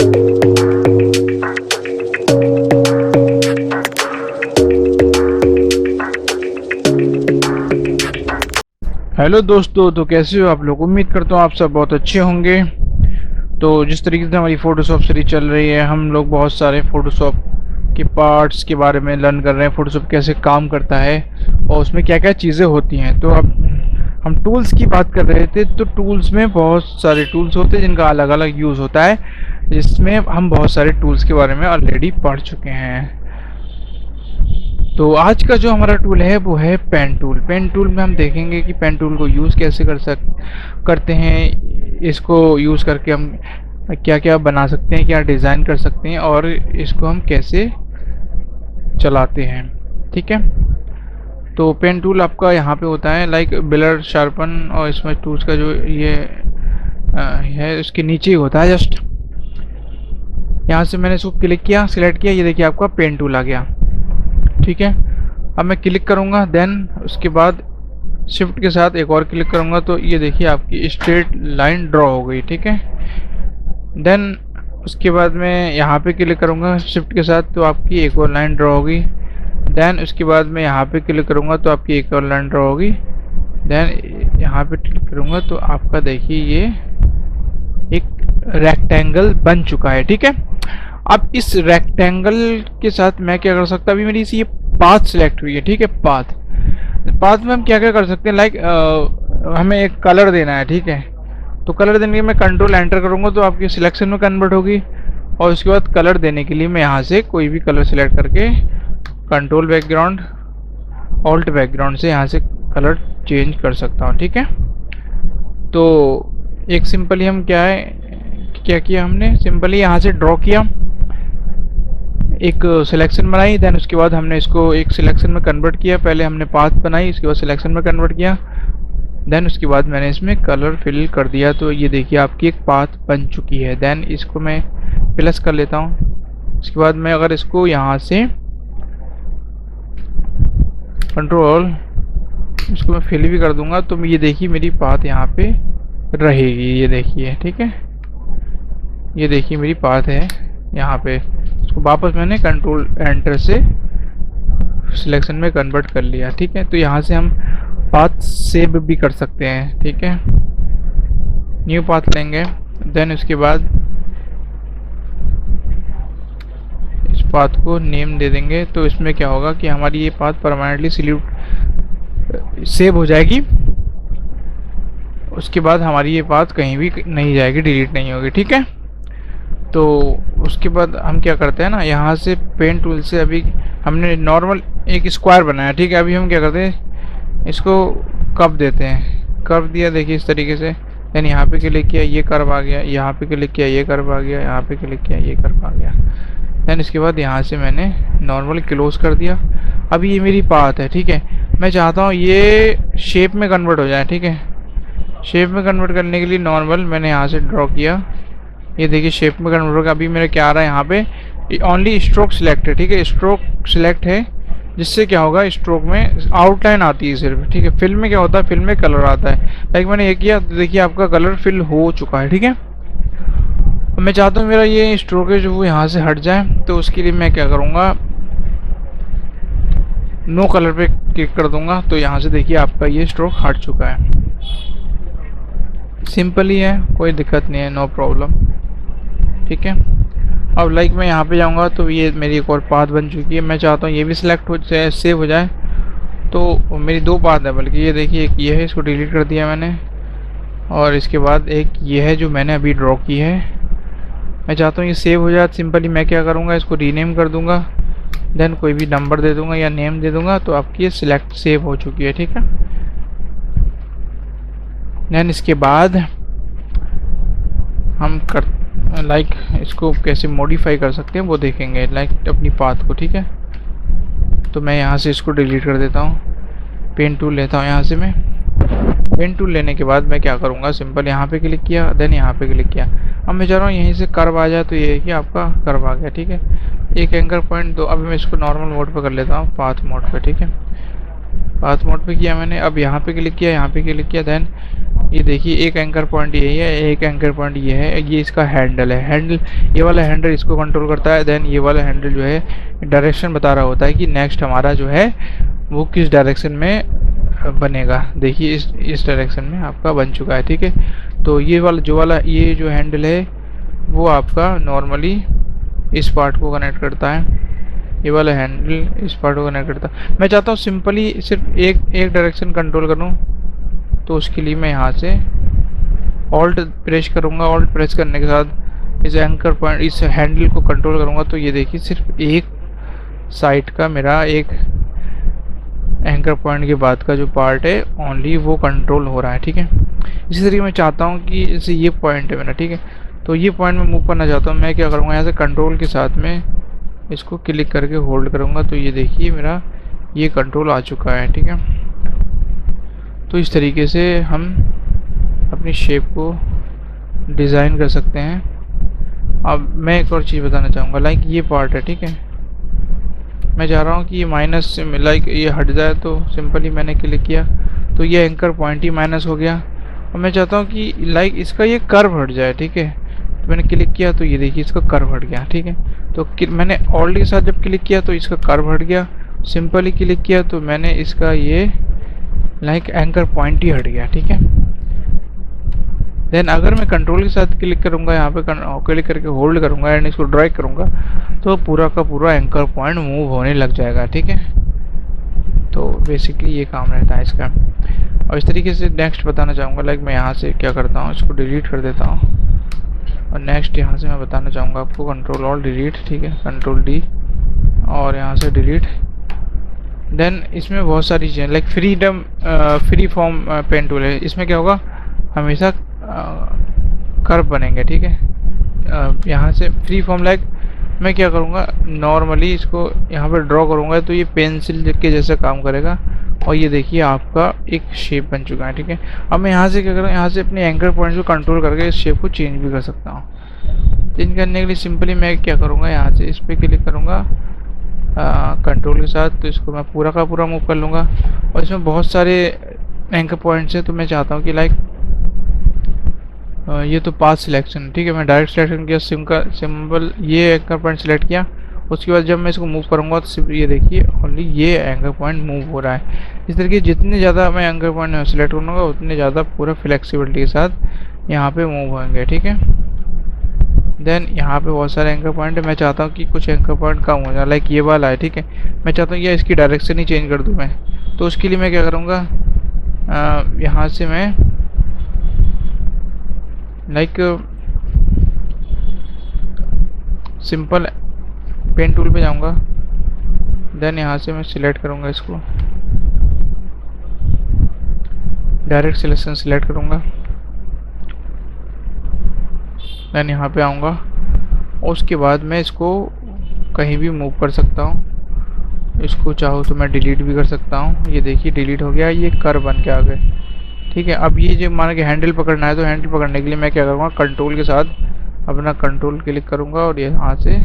Hello दोस्तों, तो कैसे हो आप लोग। उम्मीद करता हूँ आप सब बहुत अच्छे होंगे। तो जिस तरीके से हमारी फोटोशॉप सीरीज चल रही है, हम लोग बहुत सारे फोटोशॉप के पार्ट्स के बारे में लर्न कर रहे हैं, फोटोशॉप कैसे काम करता है और उसमें क्या क्या चीज़ें होती हैं। तो अब हम टूल्स की बात कर रहे थे। तो टूल्स में बहुत सारे टूल्स होते हैं जिनका अलग अलग यूज़ होता है, जिसमें हम बहुत सारे टूल्स के बारे में ऑलरेडी पढ़ चुके हैं। तो आज का जो हमारा टूल है वो है पेन टूल। पेन टूल में हम देखेंगे कि पेन टूल को यूज़ कैसे करते हैं, इसको यूज़ करके हम क्या क्या बना सकते हैं, क्या डिज़ाइन कर सकते हैं और इसको हम कैसे चलाते हैं। ठीक है। तो पेन टूल आपका यहाँ पे होता है लाइक बिलर शार्पन, और इसमें टूल्स का जो ये है उसके नीचे ही होता है। जस्ट यहाँ से मैंने इसको क्लिक किया, सिलेक्ट किया, ये देखिए आपका पेन टूल आ गया। ठीक है। अब मैं क्लिक करूँगा, देन उसके बाद शिफ्ट के साथ एक और क्लिक करूँगा तो ये देखिए आपकी स्ट्रेट लाइन ड्रॉ हो गई। ठीक है। देन उसके बाद मैं यहाँ पे क्लिक करूँगा शिफ्ट के साथ तो आपकी एक और लाइन ड्रॉ होगी। देन उसके बाद मैं यहाँ पे क्लिक करूँगा तो आपकी एक और लाइन ड्रॉ होगी। देन यहाँ पे क्लिक करूँगा तो आपका देखिए ये एक रेक्टेंगल बन चुका है। ठीक है। अब इस रेक्टेंगल के साथ मैं क्या कर सकता, अभी मेरी ये पाथ सिलेक्ट हुई है। ठीक है। पाथ में हम क्या क्या कर सकते हैं, लाइक हमें एक कलर देना है। ठीक है। तो कलर देने के लिए मैं कंट्रोल एंटर करूँगा तो आपकी सिलेक्शन में कन्वर्ट होगी, और उसके बाद कलर देने के लिए मैं यहाँ से कोई भी कलर सिलेक्ट करके कंट्रोल बैकग्राउंड ऑल्ट बैकग्राउंड से यहाँ से कलर चेंज कर सकता हूँ। ठीक है। तो एक सिंपली हम क्या किया हमने, सिंपली यहाँ से ड्रॉ किया, एक सिलेक्शन बनाई, देन उसके बाद हमने इसको एक सिलेक्शन में कन्वर्ट किया। पहले हमने पाथ बनाई, उसके बाद सिलेक्शन में कन्वर्ट किया, देन उसके बाद मैंने इसमें कलर फिल कर दिया। तो ये देखिए आपकी एक पाथ बन चुकी है। देन इसको मैं प्लस कर लेता हूँ। उसके बाद मैं अगर इसको यहाँ से कंट्रोल इसको मैं फिल भी कर दूंगा तो ये देखिए मेरी पाथ यहाँ पे रहेगी। ये देखिए। ठीक है। ये देखिए मेरी पाथ है यहाँ पे। इसको वापस मैंने कंट्रोल एंटर से सिलेक्शन में कन्वर्ट कर लिया। ठीक है। तो यहाँ से हम पाथ सेव भी कर सकते हैं। ठीक है। न्यू पाथ लेंगे, देन उसके बाद इस पाथ को नेम दे देंगे। तो इसमें क्या होगा कि हमारी ये पाथ परमानेंटली सेव हो जाएगी। उसके बाद हमारी ये पाथ कहीं भी नहीं जाएगी, डिलीट नहीं होगी। ठीक है। तो उसके बाद हम क्या करते हैं ना, यहाँ से पेन टूल से अभी हमने नॉर्मल एक स्क्वायर बनाया। ठीक है। अभी हम क्या करते हैं, इसको कर्व देते हैं। कर्व दिया देखिए इस तरीके से, देन यहाँ पे क्लिक किया, ये कर्व आ गया, यहाँ पे क्लिक किया, ये कर्व आ गया, यहाँ पे क्लिक किया, ये कर्व आ गया। देन इसके बाद यहाँ से मैंने नॉर्मल क्लोज कर दिया। अभी ये मेरी पाथ है। ठीक है। मैं चाहता हूँ ये शेप में कन्वर्ट हो जाए। ठीक है। शेप में कन्वर्ट करने के लिए नॉर्मल मैंने यहाँ से ड्रॉ किया, ये देखिए शेप में कन्वर्ट होगा। अभी मेरा क्या आ रहा है यहाँ पे, ओनली स्ट्रोक सिलेक्ट है। ठीक है। स्ट्रोक सिलेक्ट है, जिससे क्या होगा स्ट्रोक में आउटलाइन आती है सिर्फ। ठीक है। फिल में क्या होता है, फिल में कलर आता है। लाइक मैंने ये किया तो देखिए आपका कलर फिल हो चुका है। ठीक है। अब मैं चाहता हूँ मेरा ये स्ट्रोक है जो वो यहाँ से हट जाए, तो उसके लिए मैं क्या करूँगा, नो कलर पे क्लिक कर दूंगा। तो यहाँ से देखिए आपका ये स्ट्रोक हट चुका है। सिंपल ही है, कोई दिक्कत नहीं है, नो प्रॉब्लम। ठीक है। अब लाइक मैं यहाँ पे जाऊँगा तो ये मेरी एक और पाथ बन चुकी है। मैं चाहता हूँ ये भी सिलेक्ट हो जाए, सेव हो जाए। तो मेरी दो पाथ है, बल्कि ये देखिए एक ये है, इसको डिलीट कर दिया मैंने, और इसके बाद एक ये है जो मैंने अभी ड्रॉ की है। मैं चाहता हूँ ये सेव हो जाए। सिंपली मैं क्या करूँगा, इसको रीनेम कर दूँगा, देन कोई भी नंबर दे दूँगा या नेम दे दूँगा। तो आपकी ये सिलेक्ट सेव हो चुकी है। ठीक है। देन इसके बाद हम लाइक इसको कैसे मॉडिफाई कर सकते हैं वो देखेंगे, लाइक अपनी पाथ को। ठीक है। तो मैं यहाँ से इसको डिलीट कर देता हूँ, पेन टूल लेता हूँ यहाँ से मैं। पेन टूल लेने के बाद मैं क्या करूँगा, सिंपल यहाँ पे क्लिक किया, देन यहाँ पे क्लिक किया। अब मैं चाह रहा हूँ यहीं से कर्व आ जाए, तो ये है कि आपका कर्व आ गया। ठीक है। एक एंकर पॉइंट दो। अभी मैं इसको नॉर्मल मोड पे कर लेता हूँ, पाथ मोड पे। ठीक है। पाथ मोड पे किया मैंने। अब यहाँ पे क्लिक किया, यहाँ पे क्लिक किया, देन ये देखिए एक एंकर पॉइंट यही है, एक एंकर पॉइंट ये है, ये इसका हैंडल है। हैंडल, ये वाला हैंडल इसको कंट्रोल करता है। देन ये वाला हैंडल जो है डायरेक्शन बता रहा होता है कि नेक्स्ट हमारा जो है वो किस डायरेक्शन में बनेगा। देखिए इस डायरेक्शन में आपका बन चुका है, ठीक है। तो ये वाला ये जो हैंडल है वो आपका नॉर्मली इस पार्ट को कनेक्ट करता है। ये वाला हैंडल इस पार्ट को कनेक्ट करता है। मैं चाहता हूँ सिंपली सिर्फ एक डायरेक्शन कंट्रोल करूँ, तो उसके लिए मैं यहाँ से ऑल्ट प्रेस करूँगा। ऑल्ट प्रेस करने के साथ इस एंकर पॉइंट, इस हैंडल को कंट्रोल करूँगा। तो ये देखिए सिर्फ एक साइड का मेरा एक एंकर पॉइंट के बाद का जो पार्ट है ओनली वो कंट्रोल हो रहा है, ठीक है। इसी तरीके मैं चाहता हूँ कि जैसे ये पॉइंट है मेरा, ठीक है, तो ये पॉइंट में मूव करना चाहता हूँ। मैं क्या करूँगा, यहाँ से कंट्रोल के साथ में इसको क्लिक करके होल्ड करूँगा। तो ये देखिए मेरा ये कंट्रोल आ चुका है, ठीक है। तो इस तरीके से हम अपनी शेप को डिज़ाइन कर सकते हैं। अब मैं एक और चीज़ बताना चाहूँगा, लाइक ये पार्ट है, ठीक है। मैं चाह रहा हूँ कि ये माइनस से लाइक ये हट जाए, तो सिंपली मैंने क्लिक किया तो ये एंकर पॉइंट ही माइनस हो गया। और मैं चाहता हूँ कि लाइक इसका ये कर्व हट जाए, ठीक है। तो मैंने क्लिक किया तो ये देखिए इसका कर्व हट गया, ठीक है। तो मैंने ऑल्ट के साथ जब क्लिक किया तो इसका कर्व हट गया। सिंपली क्लिक किया तो मैंने इसका ये लाइक एंकर पॉइंट ही हट गया, ठीक है। देन अगर मैं कंट्रोल के साथ क्लिक करूँगा, यहाँ पे क्लिक करके होल्ड करूँगा एंड इसको ड्रैग करूँगा, तो पूरा का पूरा एंकर पॉइंट मूव होने लग जाएगा, ठीक है। तो बेसिकली ये काम रहता है इसका। और इस तरीके से नेक्स्ट बताना चाहूँगा, लाइक मैं यहाँ से क्या करता हूँ, इसको डिलीट कर देता हूँ। और नेक्स्ट यहाँ से मैं बताना चाहूँगा आपको कंट्रोल ऑल डिलीट, ठीक है, कंट्रोल डी और यहाँ से डिलीट। देन इसमें बहुत सारी चीज़ें like free form pen tool है। इसमें क्या होगा, हमेशा कर्व बनेंगे, ठीक है। यहाँ से फ्री फॉर्म लाइक मैं क्या करूँगा, नॉर्मली इसको यहाँ पर ड्रॉ करूँगा तो ये पेंसिल के जैसा काम करेगा। और ये देखिए आपका एक शेप बन चुका है, ठीक है। अब मैं यहाँ से क्या करूँ, यहाँ से अपने एंकर पॉइंट को कंट्रोल करके इस शेप को चेंज भी कर सकता हूँ। चेंज करने के लिए सिंपली मैं क्या करूँगा, यहाँ से इस पर क्लिक करूँगा कंट्रोल के साथ, तो इसको मैं पूरा का पूरा मूव कर लूँगा। और इसमें बहुत सारे एंकर पॉइंट्स हैं, तो मैं चाहता हूँ कि लाइक ये तो पाथ सिलेक्शन, ठीक है। मैं डायरेक्ट सिलेक्शन किया, सिंपल ये एंकर पॉइंट सिलेक्ट किया। उसके बाद जब मैं इसको मूव करूँगा तो सिर्फ ये देखिए ओनली ये एंकर पॉइंट मूव हो रहा है। इस तरीके जितने ज़्यादा मैं एंकर पॉइंट सिलेक्ट करूँगा उतने ज़्यादा पूरा फ्लेक्सिबिलिटी के साथ यहाँ पे मूव होंगे, ठीक है। देन यहाँ पे बहुत सारे एंकर पॉइंट है। मैं चाहता हूँ कि कुछ एंकर पॉइंट कम हो जाए, लाइक ये वाला है, ठीक है। मैं चाहता हूँ कि इसकी डायरेक्शन ही चेंज कर दूँ मैं। तो उसके लिए मैं क्या करूँगा, यहाँ से मैं लाइक सिंपल पेन टूल पे जाऊंगा। देन यहाँ से मैं सिलेक्ट करूंगा, इसको डायरेक्ट सिलेक्शन सिलेक्ट करूंगा। देन यहाँ पे आऊँगा और उसके बाद मैं इसको कहीं भी मूव कर सकता हूँ। इसको चाहो तो मैं डिलीट भी कर सकता हूँ। ये देखिए डिलीट हो गया, ये कर्व बन के आ गए, ठीक है। अब ये जो माना कि हैंडल पकड़ना है, तो हैंडल पकड़ने के लिए मैं क्या करूँगा, कंट्रोल के साथ अपना कंट्रोल क्लिक करूँगा और यहाँ से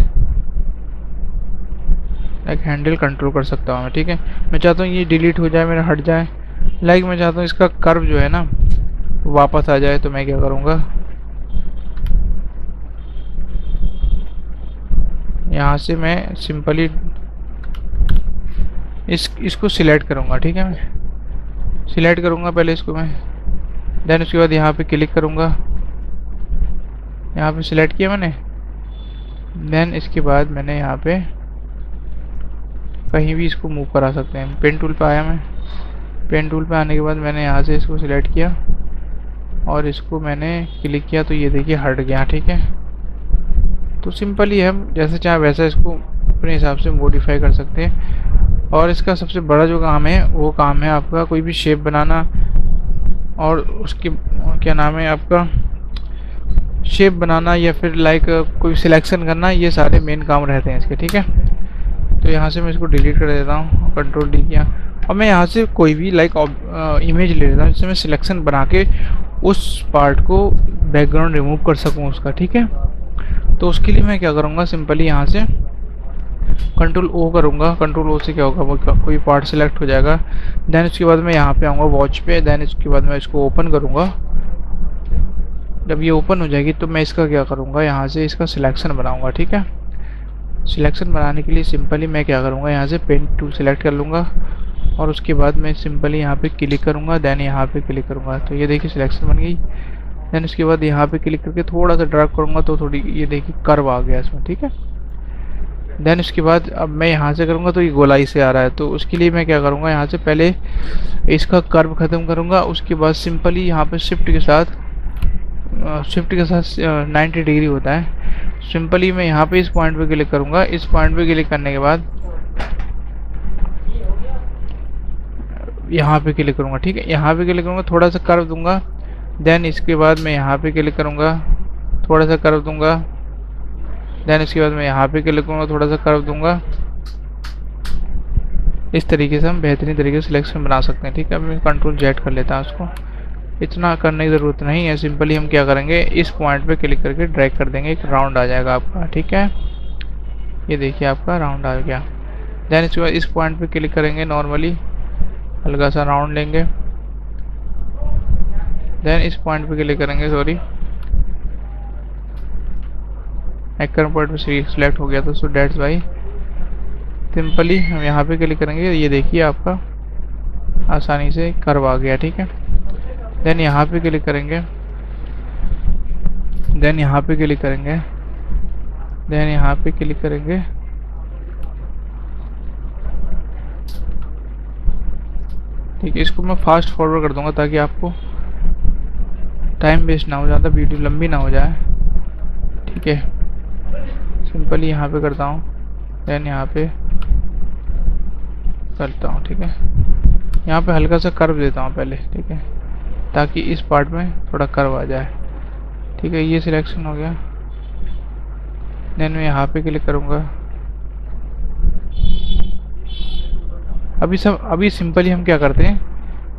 एक हैंडल कंट्रोल कर सकता हूँ मैं, ठीक है। मैं चाहता हूँ ये डिलीट हो जाए, मेरा हट जाए। लाइक मैं चाहता हूँ इसका कर्व जो है ना वापस आ जाए, तो मैं क्या करूँगा, यहाँ से मैं सिंपली इसको सिलेक्ट करूँगा, ठीक है। मैं सिलेक्ट करूँगा पहले इसको मैं, देन उसके बाद यहाँ पे क्लिक करूँगा। यहाँ पे सिलेक्ट किया मैंने। देन इसके बाद मैंने यहाँ पे कहीं भी इसको मूव करा सकते हैं। पेन टूल पे आया मैं। पेन टूल पे आने के बाद मैंने यहाँ से इसको सिलेक्ट किया और इसको मैंने क्लिक किया, तो ये देखिए हट गया, ठीक है। तो सिंपली हम जैसे चाहे वैसा इसको अपने हिसाब से मॉडिफाई कर सकते हैं। और इसका सबसे बड़ा जो काम है वो काम है आपका कोई भी शेप बनाना और उसकी क्या नाम है आपका शेप बनाना या फिर लाइक कोई सिलेक्शन करना, ये सारे मेन काम रहते हैं इसके, ठीक है। तो यहाँ से मैं इसको डिलीट कर देता हूँ, कंट्रोल डी किया। और मैं यहाँ से कोई भी लाइक इमेज ले लेता हूँ जिससे मैं सिलेक्शन बना के उस पार्ट को बैकग्राउंड रिमूव कर सकूँ उसका, ठीक है। तो उसके लिए मैं क्या करूँगा, सिंपली यहाँ से कंट्रोल ओ करूँगा। कंट्रोल ओ से क्या होगा, वो कोई पार्ट सिलेक्ट हो जाएगा। देन उसके बाद मैं यहाँ पे आऊँगा वॉच पे। देन इसके बाद मैं इसको ओपन करूँगा जब ये ओपन हो जाएगी तो मैं इसका क्या करूँगा, यहाँ से इसका सिलेक्शन बनाऊँगा। ठीक है, सिलेक्शन बनाने के लिए सिंपली मैं क्या करूँगा, यहाँ से पेन टूल सेलेक्ट कर लूँगा और उसके बाद मैं सिंपली यहाँ पे क्लिक करूँगा, देन यहाँ पे क्लिक करूँगा। तो ये देखिए सिलेक्शन बन गई। देन उसके बाद यहाँ पे क्लिक करके थोड़ा सा ड्रैग करूँगा तो थोड़ी ये देखिए कर्व आ गया इसमें। ठीक है, देन उसके बाद अब मैं यहाँ से करूँगा तो ये गोलाई से आ रहा है, तो उसके लिए मैं क्या करूँगा, यहाँ से पहले इसका कर्व ख़त्म करूँगा, उसके बाद सिंपली यहाँ पे शिफ्ट के साथ 90 डिग्री होता है। सिंपली मैं यहाँ पे इस पॉइंट पे क्लिक करूँगा, इस पॉइंट पे क्लिक करने के बाद यहाँ पे क्लिक करूँगा। ठीक है, यहाँ पे क्लिक करूँगा, थोड़ा सा कर्व दूंगा। देन इसके बाद मैं यहाँ पे क्लिक करूँगा, थोड़ा सा कर्व दूंगा। देन इसके बाद मैं यहाँ पे क्लिक करूँगा, थोड़ा सा कर्व दूंगा। इस तरीके से हम बेहतरीन तरीके से सिलेक्शन बना सकते हैं। ठीक है, अब मैं कंट्रोल जेड कर लेता हूँ उसको, इतना करने की ज़रूरत नहीं है। सिंपली हम क्या करेंगे, इस पॉइंट पे क्लिक करके ड्रैग कर देंगे, एक राउंड आ जाएगा आपका। ठीक है, ये देखिए आपका राउंड आ गया। देन इसके बाद इस पॉइंट पे क्लिक करेंगे, नॉर्मली हल्का सा राउंड लेंगे। देन इस पॉइंट पे क्लिक करेंगे, सॉरी एक्टर पॉइंट पे सिलेक्ट हो गया था, सो डेट्स वाई सिंपली हम यहाँ पे क्लिक करेंगे। ये देखिए आपका आसानी से कर्व आ गया। ठीक है, देन यहाँ पे क्लिक करेंगे, देन यहाँ पे क्लिक करेंगे, देन यहाँ पे क्लिक करेंगे। ठीक है, इसको मैं फास्ट फॉरवर्ड कर दूंगा ताकि आपको टाइम वेस्ट ना हो, ज़्यादा वीडियो लंबी ना हो जाए। ठीक है, सिंपली यहाँ पे करता हूँ, देन यहाँ पे करता हूँ। ठीक है, यहाँ पे हल्का सा कर्व देता हूँ पहले। ठीक है, ताकि इस पार्ट में थोड़ा कर्व आ जाए। ठीक है, ये सिलेक्शन हो गया। देन मैं यहाँ पे क्लिक करूँगा। अभी सिंपली हम क्या करते हैं,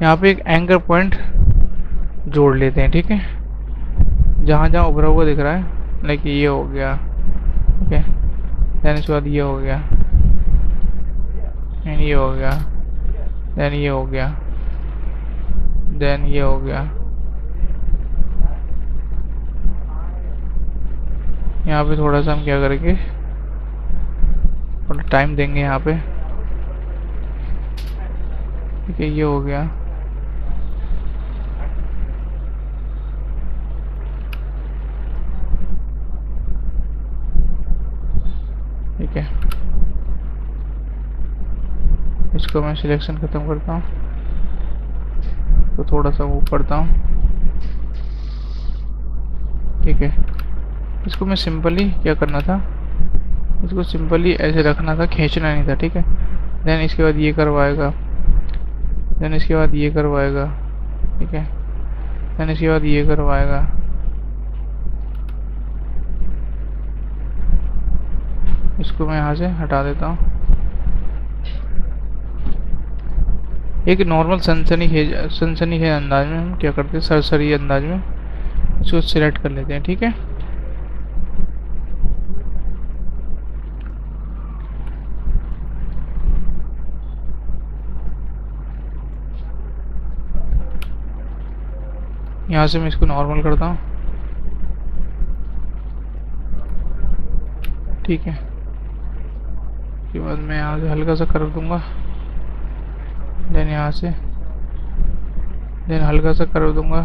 यहाँ पे एक एंकर पॉइंट जोड़ लेते हैं। ठीक है, जहाँ जहाँ उभरा हुआ दिख रहा है, लाइक ये हो गया। ठीक है, देन इसके बाद ये हो गया, देन ये हो गया, देन ये हो गया, देन ये हो गया। यहाँ पे थोड़ा सा हम क्या करेंगे, थोड़ा टाइम देंगे यहाँ पे। ठीक है, ये हो गया। ठीक है, इसको मैं सिलेक्शन खत्म करता हूँ, तो थोड़ा सा मूव करता हूँ। ठीक है, इसको मैं सिंपली क्या करना था, इसको सिंपली ऐसे रखना था, खींचना नहीं था। ठीक है, देन इसके बाद ये करवाएगा, देन इसके बाद ये करवाएगा। ठीक है, देन इसके बाद ये करवाएगा। इसको मैं यहाँ से हटा देता हूँ। एक नॉर्मल सनसनीखेज अंदाज में हम क्या करते हैं, सरसरी अंदाज में इसको सिलेक्ट कर लेते हैं। ठीक है, यहाँ से मैं इसको नॉर्मल करता हूँ। ठीक है, उसके बाद मैं यहाँ से हल्का सा कर दूंगा, देन यहाँ से, देन हल्का सा कर दूंगा,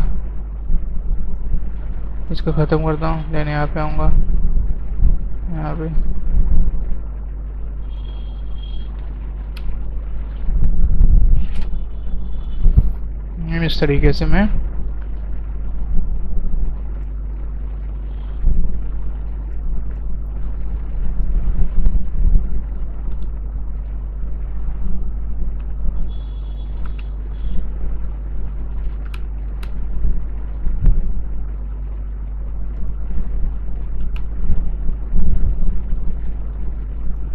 इसको ख़त्म करता हूँ। देन यहाँ पे आऊँगा, यहाँ पे इस तरीके से मैं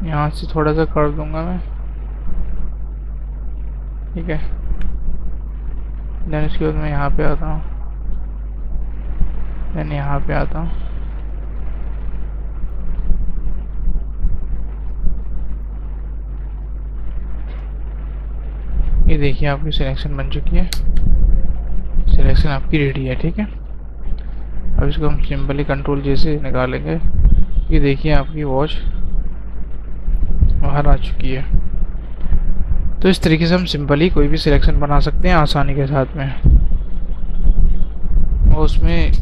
यहाँ से थोड़ा सा कर दूंगा मैं। ठीक है, देन इसके बाद मैं यहाँ पे आता हूँ, देन यहाँ पे आता हूँ। ये देखिए आपकी सिलेक्शन बन चुकी है, सिलेक्शन आपकी रेडी है। ठीक है, अब इसको हम सिंपली कंट्रोल जे से निकालेंगे। ये देखिए आपकी वॉच बाहर आ चुकी है। तो इस तरीके से हम सिंपली कोई भी सिलेक्शन बना सकते हैं आसानी के साथ में। और उसमें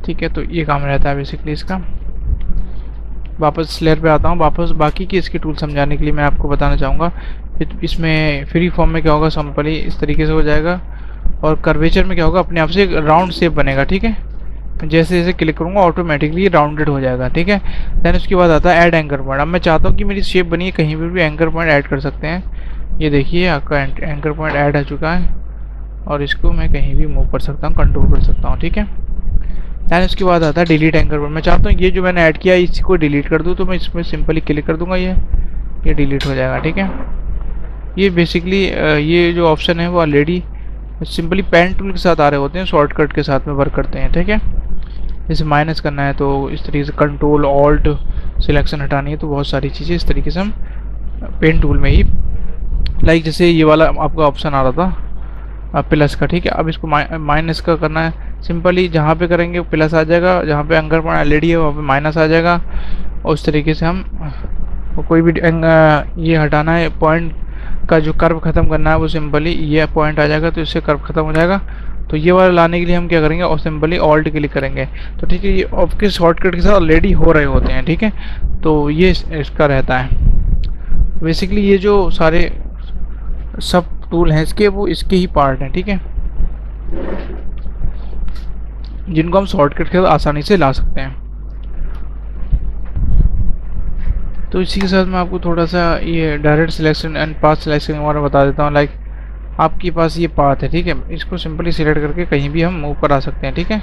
ठीक है, तो ये काम रहता है बेसिकली इसका। वापस लेयर पे आता हूँ। वापस बाकी की इसके टूल समझाने के लिए मैं आपको बताना चाहूँगा। इसमें फ्री फॉर्म में क्या होगा, सिंपली इस तरीके से हो जाएगा। और कर्वेचर में क्या होगा, अपने आप से एक राउंड शेप बनेगा। ठीक है, जैसे जैसे क्लिक करूँगा ऑटोमेटिकली राउंडेड हो जाएगा। ठीक है, देन उसके बाद आता है ऐड एंकर पॉइंट। अब मैं चाहता हूँ कि मेरी शेप बनी है, कहीं पर भी एंकर पॉइंट ऐड कर सकते हैं। ये देखिए आपका एंकर पॉइंट ऐड हो चुका है और इसको मैं कहीं भी मूव कर सकता हूँ, कंट्रोल कर सकता हूँ। ठीक है, दैन उसके बाद आता है डिलीट एंकर पॉइंट। मैं चाहता हूँ ये जो मैंने ऐड किया है इसको डिलीट कर दूँ, तो मैं इसमें सिंपली क्लिक कर दूँगा, ये डिलीट हो जाएगा। ठीक है, ये बेसिकली ये जो ऑप्शन है वो ऑलरेडी सिंपली पेन टूल के साथ आ रहे होते हैं, शॉर्टकट के साथ में वर्क करते हैं। ठीक है, जैसे माइनस करना है तो इस तरीके से कंट्रोल ऑल्ट सिलेक्शन हटानी है, तो बहुत सारी चीज़ें इस तरीके से हम पेन टूल में ही, लाइक जैसे ये वाला आपका ऑप्शन आ रहा था प्लस का। ठीक है, अब इसको माइनस का करना है, सिंपली जहाँ पे करेंगे प्लस आ जाएगा, जहाँ पे एंकर पॉइंट एलईडी है वहाँ पे माइनस आ जाएगा। और उस तरीके से हम कोई भी ये हटाना है पॉइंट का, जो कर्व ख़त्म करना है वो सिंपली ये पॉइंट आ जाएगा, तो इससे कर्व ख़त्म हो जाएगा। तो ये वाला लाने के लिए हम क्या करेंगे, और सिंपली ऑल्ट क्लिक करेंगे। तो ठीक है, ये आपके शॉर्टकट के साथ ऑलरेडी हो रहे होते हैं। ठीक है, तो ये इसका रहता है। बेसिकली ये जो सारे सब टूल हैं इसके, वो इसके ही पार्ट हैं। ठीक है, जिनको हम शॉर्टकट के साथ आसानी से ला सकते हैं। तो इसी के साथ मैं आपको थोड़ा सा ये direct selection and path selection के बारे में बता देता हूँ। लाइक आपके पास ये पाथ है, ठीक है, इसको सिंपली सिलेक्ट करके कहीं भी हम मूव करा सकते हैं। ठीक है,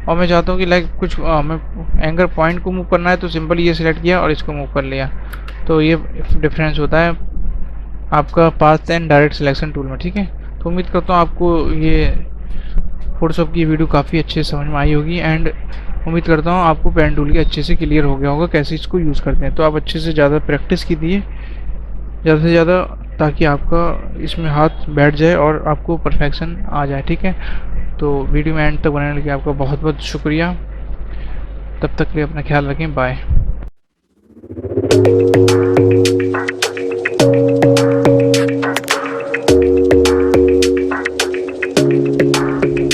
और मैं चाहता हूँ कि लाइक कुछ हमें एंकर पॉइंट को मूव करना है, तो सिंपली ये सिलेक्ट किया और इसको मूव कर लिया। तो ये डिफरेंस होता है आपका path and direct selection tool में। ठीक है, तो उम्मीद करता हूँ आपको ये फोटोशॉप की वीडियो काफ़ी अच्छे से समझ में आई होगी, एंड उम्मीद करता हूँ आपको पेन टूल की अच्छे से क्लियर हो गया होगा कैसे इसको यूज़ करते हैं। तो आप अच्छे से ज़्यादा प्रैक्टिस कीजिए ज़्यादा से ज़्यादा, ताकि आपका इसमें हाथ बैठ जाए और आपको परफेक्शन आ जाए। ठीक है, तो वीडियो में एंड तक बनाने के लिए आपका बहुत बहुत शुक्रिया। तब तक के लिए अपना ख्याल रखें, बाय।